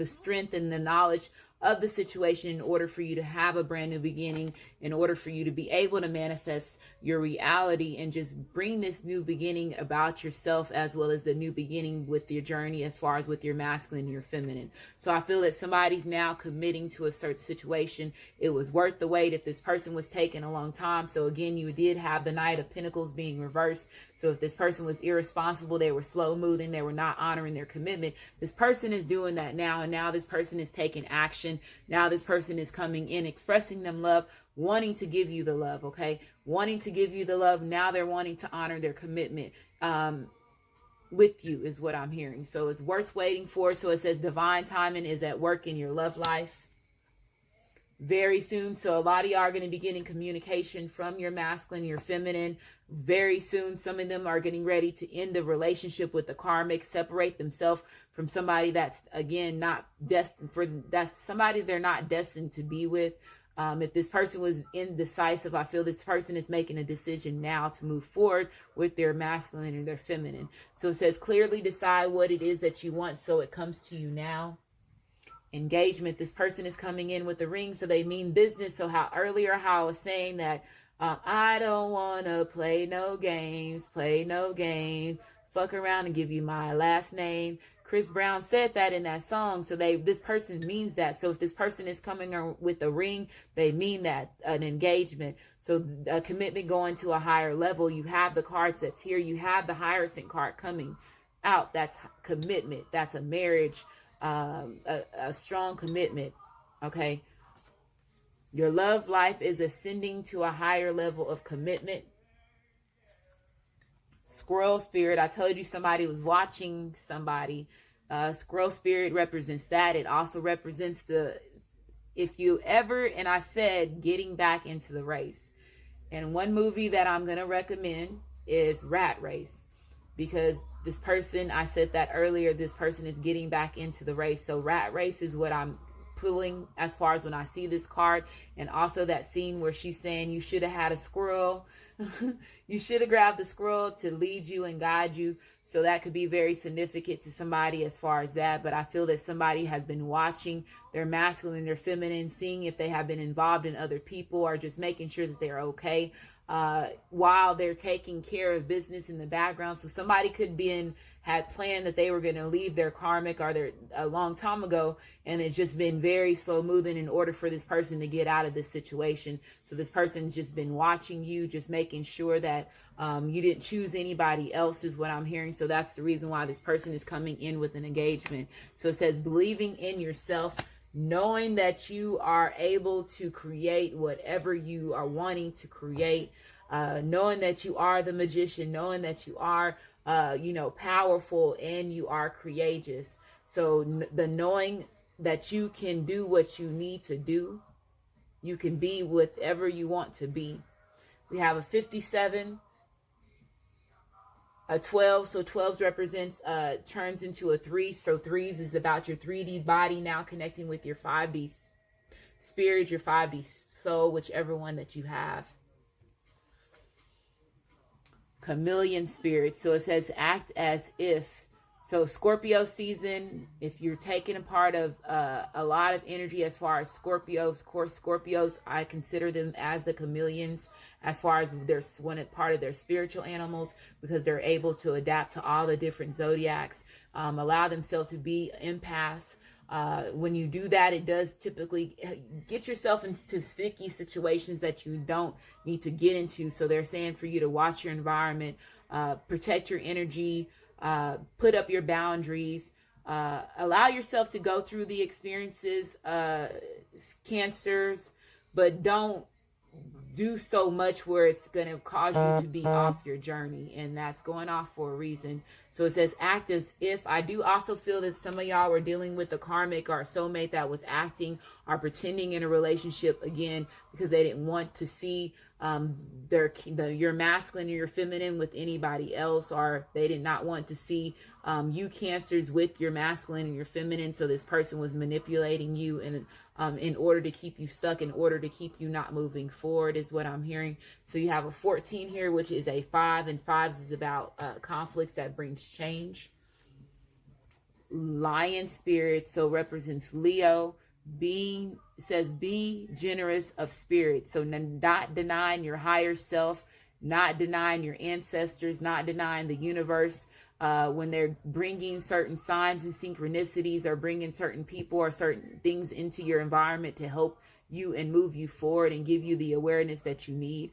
strength and the knowledge of the situation in order for you to have a brand new beginning, in order for you to be able to manifest your reality and just bring this new beginning about yourself, as well as the new beginning with your journey as far as with your masculine and your feminine. So I feel that somebody's now committing to a certain situation. It was worth the wait if this person was taking a long time. So again, you did have the Knight of Pentacles being reversed. So if this person was irresponsible, they were slow moving, they were not honoring their commitment, this person is doing that now. And now this person is taking action. Now this person is coming in, expressing them love, wanting to give you the love, okay? Wanting to give you the love. Now they're wanting to honor their commitment with you is what I'm hearing. So it's worth waiting for. So it says divine timing is at work in your love life very soon. So a lot of y'all are going to be getting communication from your masculine, your feminine very soon. Some of them are getting ready to end the relationship with the karmic, separate themselves from somebody that's, again, not destined for, that's somebody they're not destined to be with. If this person was indecisive, I feel this person is making a decision now to move forward with their masculine and their feminine. So it says clearly decide what it is that you want so it comes to you now. Engagement, this person is coming in with a ring, so they mean business. So how earlier how I was saying that I don't want to play no games, fuck around and give you my last name. Chris Brown said that in that song. So this person means that. So if this person is coming with a ring, they mean that, an engagement. So a commitment going to a higher level. You have the cards that's here. You have the Hierophant card coming out. That's commitment. That's a marriage, a strong commitment. Okay. Your love life is ascending to a higher level of commitment. Squirrel spirit, I told you somebody was watching somebody. Squirrel spirit represents that. It also represents if you ever, and I said, getting back into the race. And one movie that I'm going to recommend is Rat Race, because this person, I said that earlier, this person is getting back into the race. So Rat Race is what I'm pulling as far as when I see this card. And also that scene where she's saying you should have had a squirrel. You should have grabbed the squirrel to lead you and guide you. So that could be very significant to somebody as far as that. But I feel that somebody has been watching their masculine, their feminine, seeing if they have been involved in other people, or just making sure that they're okay while they're taking care of business in the background. So somebody could be had planned that they were going to leave their karmic or a long time ago, and it's just been very slow moving in order for this person to get out of this situation. So this person's just been watching you, just making sure that you didn't choose anybody else is what I'm hearing. So that's the reason why this person is coming in with an engagement. So it says believing in yourself, knowing that you are able to create whatever you are wanting to create, knowing that you are the magician, knowing that you are, powerful and you are courageous. So the knowing that you can do what you need to do, you can be whatever you want to be. We have a 57, a 12. So 12 represents, turns into a 3. So 3s is about your 3D body now connecting with your 5D spirit, your 5D soul, whichever one that you have. Chameleon spirit. So it says act as if. So Scorpio season, if you're taking a part of a lot of energy as far as Scorpios, of course, Scorpios, I consider them as the chameleons as far as they're one part of their spiritual animals, because they're able to adapt to all the different zodiacs, allow themselves to be empaths. When you do that, it does typically get yourself into sticky situations that you don't need to get into. So they're saying for you to watch your environment, protect your energy, put up your boundaries, allow yourself to go through the experiences, cancers, but don't do so much where it's going to cause you to be off your journey, and that's going off for a reason. So it says act as if. I do also feel that some of y'all were dealing with a karmic or a soulmate that was acting or pretending in a relationship, again, because they didn't want to see your masculine or your feminine with anybody else, or they did not want to see you cancers with your masculine and your feminine. So this person was manipulating you in order to keep you stuck, in order to keep you not moving forward, is what I'm hearing. So you have a 14 here, which is a 5, and 5s is about conflicts that brings change. Lion spirit, so represents Leo. says be generous of spirit. So not denying your higher self, not denying your ancestors, not denying the universe, when they're bringing certain signs and synchronicities, or bringing certain people or certain things into your environment to help you and move you forward and give you the awareness that you need.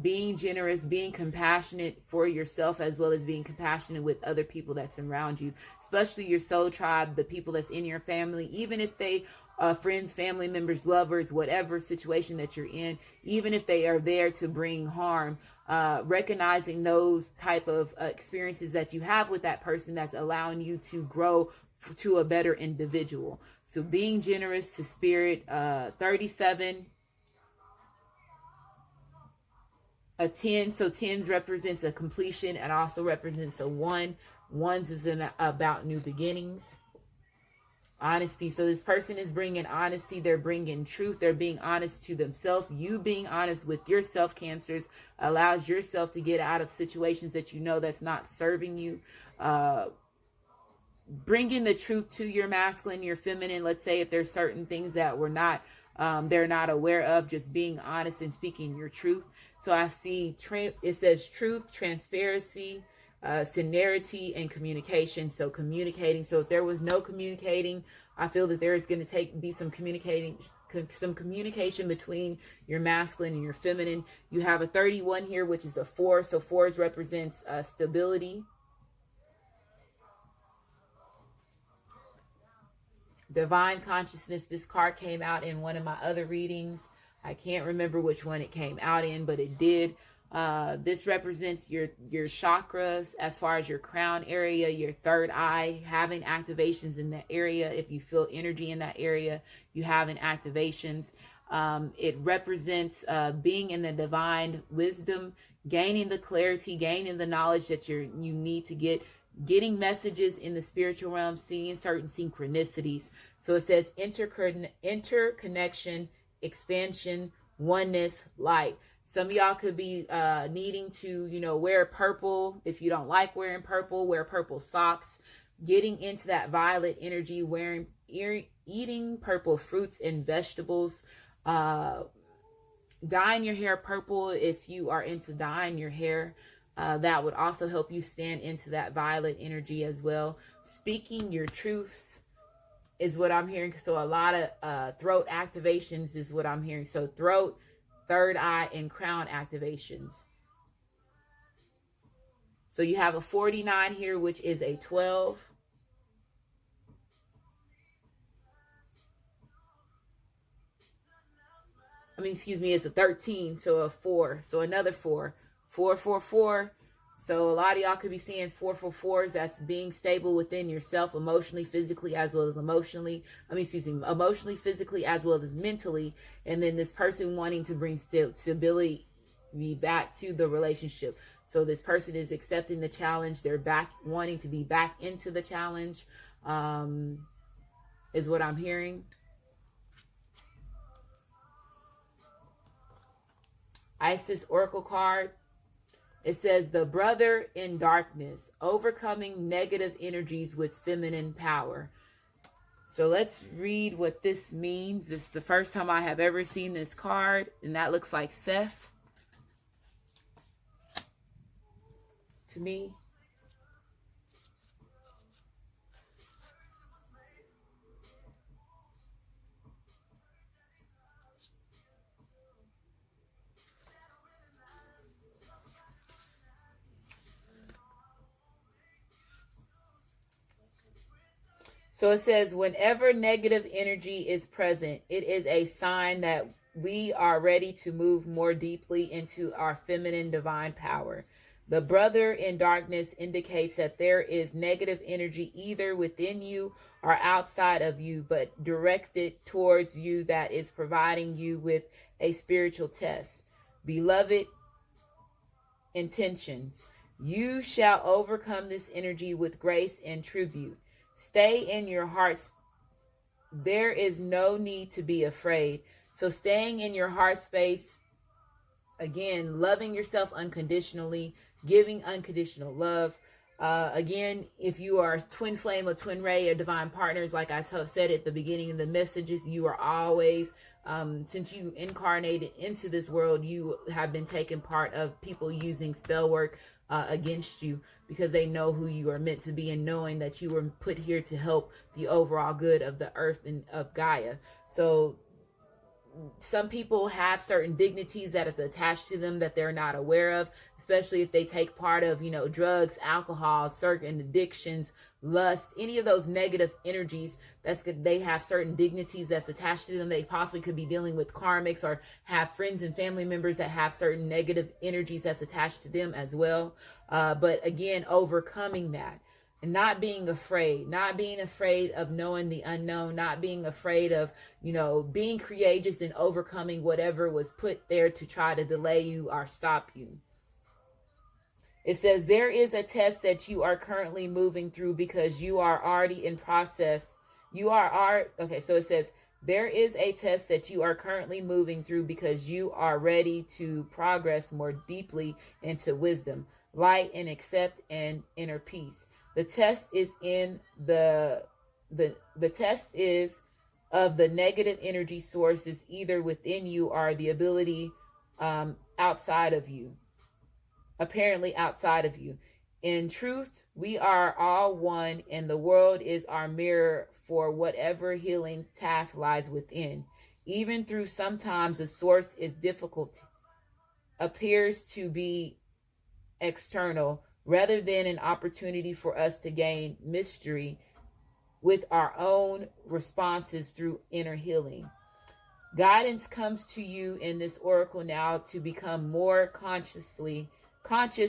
Being generous, being compassionate for yourself, as well as being compassionate with other people that's around you, especially your soul tribe, the people that's in your family, even if they friends, family members, lovers, whatever situation that you're in, even if they are there to bring harm, recognizing those type of experiences that you have with that person that's allowing you to grow to a better individual. So being generous to spirit. 37, a 10. So 10s represents a completion and also represents a 1. 1s is about new beginnings. Honesty. So this person is bringing honesty. They're bringing truth. They're being honest to themselves. You being honest with yourself, Cancers, allows yourself to get out of situations that you know that's not serving you. Bringing the truth to your masculine, your feminine. Let's say if there's certain things that they're not aware of, just being honest and speaking your truth. So I see it says truth, transparency, sincerity, and communication. So communicating. So if there was no communicating, I feel that there is going to be some communication between your masculine and your feminine. You have a 31 here, which is a 4. So 4s represents stability. Divine consciousness. This card came out in one of my other readings. I can't remember which one it came out in, but it did. This represents your chakras, as far as your crown area, your third eye, having activations in that area. If you feel energy in that area, you having activations. It represents being in the divine wisdom, gaining the clarity, gaining the knowledge that you need to getting messages in the spiritual realm, seeing certain synchronicities. So it says interconnection, expansion, oneness, light. Some of y'all could be needing to, wear purple. If you don't like wearing purple, wear purple socks. Getting into that violet energy, eating purple fruits and vegetables. Dyeing your hair purple if you are into dyeing your hair. That would also help you stand into that violet energy as well. Speaking your truths is what I'm hearing. So a lot of throat activations is what I'm hearing. So throat, third eye, and crown activations. So you have a 49 here, which is a 12. It's a 13. So a 4. So another 4. 4, 4, 4. So a lot of y'all could be seeing 4, 4, 4s. That's being stable within yourself, emotionally, physically, as well as emotionally, physically, as well as mentally. And then this person wanting to bring stability back to the relationship. So this person is accepting the challenge. They're wanting to be back into the challenge, is what I'm hearing. Isis Oracle card. It says the brother in darkness, overcoming negative energies with feminine power. So let's read what this means. This is the first time I have ever seen this card, and that looks like Seth to me. So it says, whenever negative energy is present, it is a sign that we are ready to move more deeply into our feminine divine power. The brother in darkness indicates that there is negative energy either within you or outside of you, but directed towards you, that is providing you with a spiritual test. Beloved intentions. You shall overcome this energy with grace and tribute. Stay in your hearts. There is no need to be afraid. So staying in your heart space, again, loving yourself unconditionally, giving unconditional love, Again, if you are twin flame or twin ray or divine partners, like I said at the beginning of the messages, you are always, since you incarnated into this world, you have been taken part of people using spell work against you, because they know who you are meant to be, and knowing that you were put here to help the overall good of the earth and of Gaia. So some people have certain dignities that is attached to them that they're not aware of, especially if they take part of, drugs, alcohol, certain addictions, lust, any of those negative energies. That's good. They have certain dignities that's attached to them. They possibly could be dealing with karmics, or have friends and family members that have certain negative energies that's attached to them as well. But again, overcoming that. And not being afraid of knowing the unknown, not being afraid of, being courageous and overcoming whatever was put there to try to delay you or stop you. It says there is a test that you are currently moving through because you are already in process. Okay, so it says there is a test that you are currently moving through because you are ready to progress more deeply into wisdom, light, and accept and inner peace. The test is the test is of the negative energy sources either within you or the ability outside of you. Apparently outside of you. In truth, we are all one, and the world is our mirror for whatever healing task lies within. Even through sometimes the source is difficult, appears to be external, rather than an opportunity for us to gain mystery with our own responses through inner healing. Guidance comes to you in this oracle now to become more conscious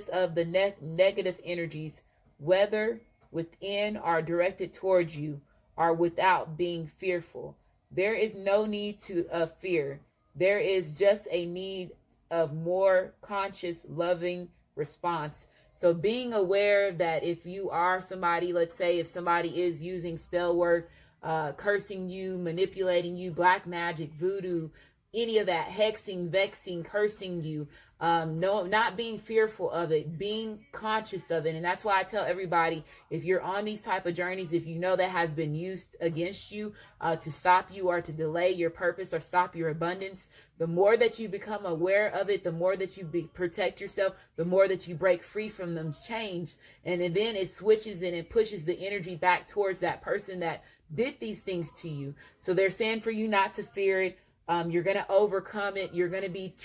of the negative energies, whether within or directed towards you, or without being fearful. There is no need of fear. There is just a need of more conscious, loving response. So being aware that if you are somebody, let's say if somebody is using spell work, cursing you, manipulating you, black magic, voodoo, any of that, hexing, vexing, cursing you, not being fearful of it, being conscious of it. And that's why I tell everybody, if you're on these type of journeys, if you know that has been used against you to stop you or to delay your purpose or stop your abundance, the more that you become aware of it, the more that you protect yourself, the more that you break free from them change. And then it switches and it pushes the energy back towards that person that did these things to you. So they're saying for you not to fear it. You're going to overcome it. You're going to be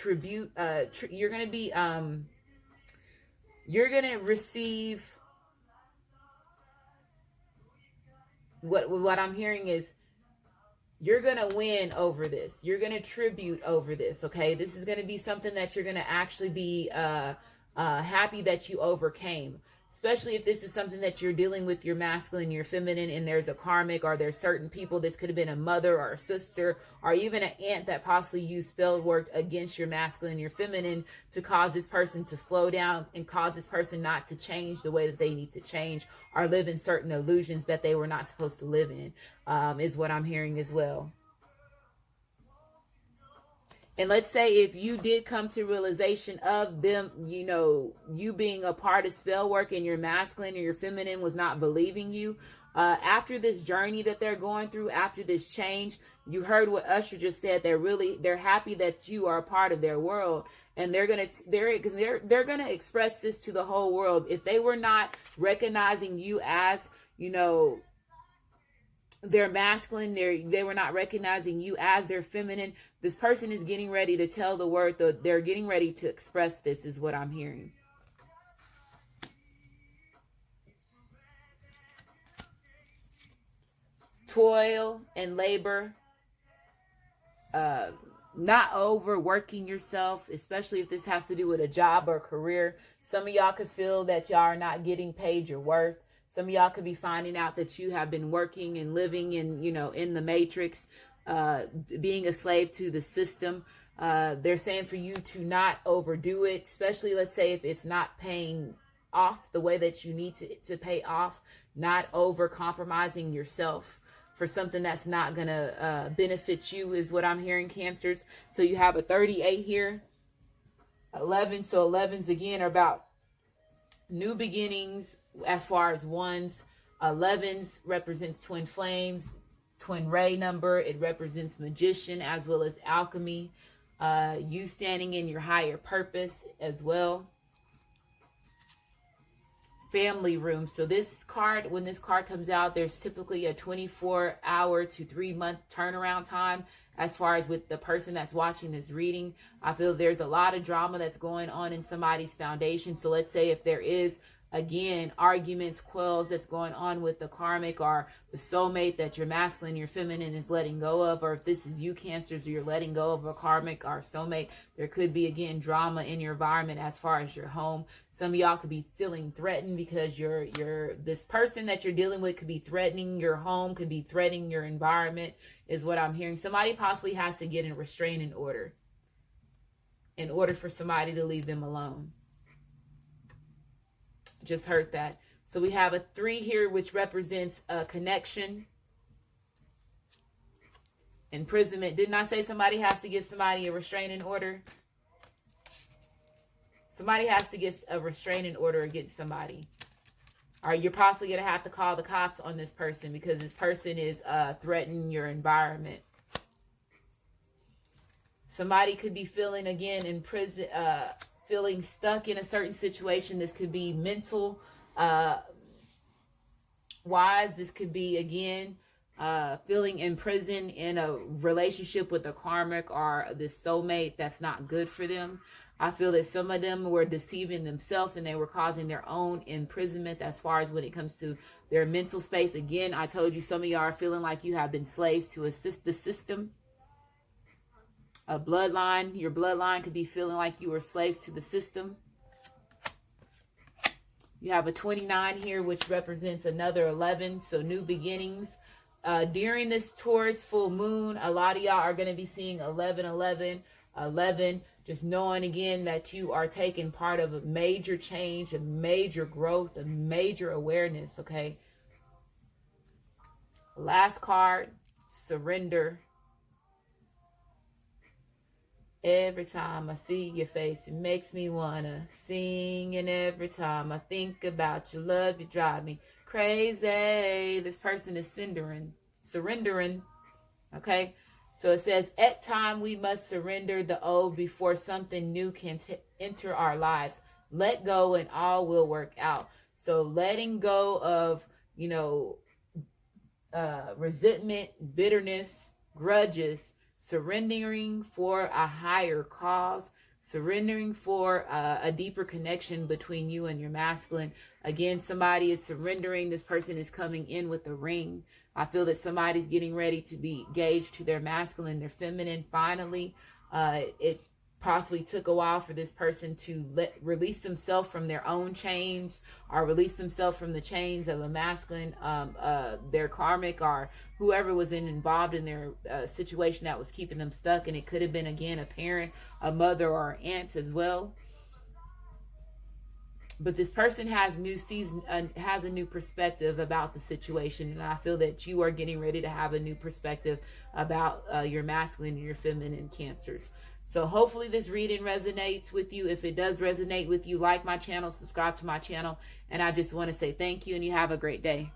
you're going to receive what I'm hearing is you're going to win over this. You're going to tribute over this. Okay. This is going to be something that you're going to actually be, happy that you overcame. Especially if this is something that you're dealing with your masculine, your feminine, and there's a karmic, or there's certain people, this could have been a mother or a sister, or even an aunt that possibly used spell work against your masculine, your feminine, to cause this person to slow down and cause this person not to change the way that they need to change, or live in certain illusions that they were not supposed to live in, is what I'm hearing as well. And let's say if you did come to realization of them, you being a part of spell work and your masculine or your feminine was not believing you, after this journey that they're going through, after this change, you heard what Usher just said. They're happy that you are a part of their world, and they're gonna express this to the whole world. If they were not recognizing you as, their masculine, they were not recognizing you as their feminine, this person is getting ready to tell the word, they're getting ready to express this, is what I'm hearing. Toil and labor, not overworking yourself, especially if this has to do with a job or career. Some of y'all could feel that y'all are not getting paid your worth. Some of y'all could be finding out that you have been working and living in, in the matrix, being a slave to the system. They're saying for you to not overdo it, especially, let's say, if it's not paying off the way that you need to pay off, not over compromising yourself for something that's not going to benefit you, is what I'm hearing, Cancers. So you have a 38 here, 11. So 11s again are about new beginnings, as far as ones. 11s represents twin flames, twin ray number. It represents magician as well as alchemy. You standing in your higher purpose as well. Family room. So this card, when this card comes out, there's typically a 24-hour to 3-month turnaround time as far as with the person that's watching this reading. I feel there's a lot of drama that's going on in somebody's foundation. So let's say if there is, again, arguments, quells that's going on with the karmic or the soulmate that your masculine, your feminine is letting go of, or if this is you, Cancers, or you're letting go of a karmic or soulmate, there could be, again, drama in your environment as far as your home. Some of y'all could be feeling threatened because this person that you're dealing with could be threatening your home, could be threatening your environment, is what I'm hearing. Somebody possibly has to get a restraining order in order for somebody to leave them alone. Just heard that. So we have a 3 here, which represents a connection. Imprisonment. Didn't I say somebody has to get somebody a restraining order? Somebody has to get a restraining order against somebody. Or you're possibly going to have to call the cops on this person because this person is threatening your environment. Somebody could be feeling, again, in prison, feeling stuck in a certain situation. This could be mental wise. This could be, again, feeling imprisoned in a relationship with a karmic or this soulmate that's not good for them. I feel that some of them were deceiving themselves and they were causing their own imprisonment as far as when it comes to their mental space. Again, I told you some of y'all are feeling like you have been slaves to assist the system. A bloodline, your bloodline could be feeling like you were slaves to the system. You have a 29 here, which represents another 11, so new beginnings. During this Taurus full moon, a lot of y'all are going to be seeing 11, 11, 11. Just knowing, again, that you are taking part of a major change, a major growth, a major awareness, okay? Last card, surrender. Every time I see your face, it makes me want to sing. And every time I think about your love, you drive me crazy. This person is surrendering, okay? So it says, at time we must surrender the old before something new can enter our lives. Let go and all will work out. So letting go of, resentment, bitterness, grudges, surrendering for a higher cause, surrendering for a deeper connection between you and your masculine. Again, somebody is surrendering. This person is coming in with a ring. I feel that somebody's getting ready to be engaged to their masculine, their feminine. Finally, it possibly took a while for this person to release themselves from their own chains or release themselves from the chains of a masculine, their karmic or whoever was involved in their situation that was keeping them stuck. And it could have been, again, a parent, a mother, or an aunt as well. But this person has has a new perspective about the situation. And I feel that you are getting ready to have a new perspective about your masculine and your feminine Cancers. So hopefully this reading resonates with you. If it does resonate with you, like my channel, subscribe to my channel. And I just want to say thank you and you have a great day.